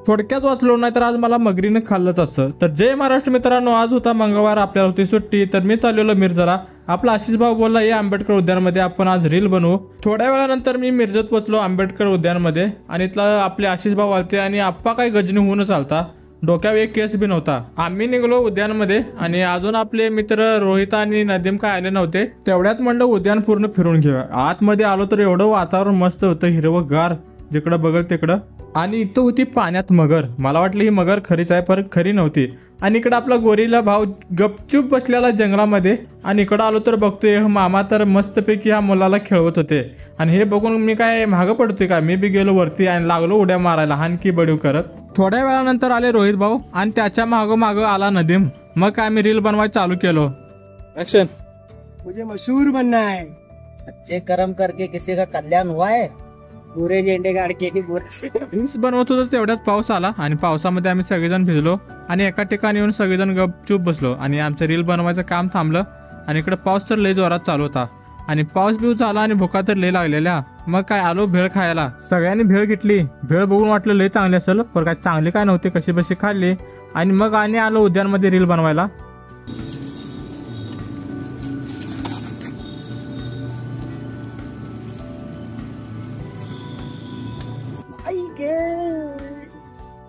थोडक्यात वाचलो नाही तर आज मला मगरीने खाल्लंच असतं. तर जय महाराष्ट्र मित्रांनो, आज होता मंगळवार, आपल्याला होती सुट्टी. तर मी चाललेलो मिरजला. आपला आशिष भाऊ बोलला या आंबेडकर उद्यानमध्ये आपण आज रील बनवू. थोड्या वेळानंतर मी मिरजत पोचलो आंबेडकर उद्यानमध्ये आणि इथला आपले आशिष भाऊ आलते आणि आप्पा काय गजनी होऊनच आलता. डोक्यावर एक केस बी नव्हता. आम्ही निघलो उद्यानमध्ये आणि अजून आपले मित्र रोहित आणि नदीम काय आले नव्हते. तेवढ्यात म्हणलं उद्यान पूर्ण फिरून घेऊया. आतमध्ये आलो तर एवढं वातावरण मस्त होतं, हिरवंगार जिकडं बघल तिकडं. आणि इथं होती पाण्यात मगर. मला वाटलं ही मगर खरीच आहे, पण खरी नव्हती. आणि इकडं आपला गोरीला भाऊ गपचूप बसलेला जंगलामध्ये. आणि इकडं आलो तर बघतोय मामा तर मस्तपैकी ह्या मुलाला खेळवत होते. आणि हे बघून मी काय मागं पडतोय का, मी बी गेलो वरती आणि लागलो उड्या मारायला हानकी बडीव करत. थोड्या वेळानंतर आले रोहित भाऊ आणि त्याच्या मागं मागं आला नदीम. मग काय मी रील बनवायला चालू केलो. ऍक्शन. मुझे मशहूर बनना है, अच्छे कर्म करके किसी का कल्याण हुआ है, पूरे झेंडे गाड़ के रील्स बनवत होतो तेवढ्यात पाऊस आला आणि पावसामध्ये आम्ही सगळेजण भिजलो आणि एका ठिकाणी येऊन सगळेजण गपचूप बसलो आणि आमचं रील बनवायचं काम थांबलं. आणि इकडे पाऊस तर लय जोरात चालू होता आणि पाऊस बिऊस झाला आणि भुका तर लय लागलेल्या. मग काय आलो भेळ खायला. सगळ्यांनी भेळ घेतली. भेळ बघून वाटलं लय चांगली असेल, पण काय चांगली काय नव्हती, कशी बशी खाल्ली. आणि मग आणि आलो उद्यानमध्ये रील बनवायला.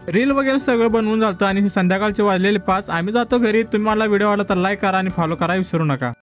रील वगैरे सगळं बनवून झालं आणि संध्याकाळचे वाजलेले 5. आम्ही जातो घरी. तुम्ही मला व्हिडिओ आवडला तर लाईक करा आणि फॉलो करा विसरू नका.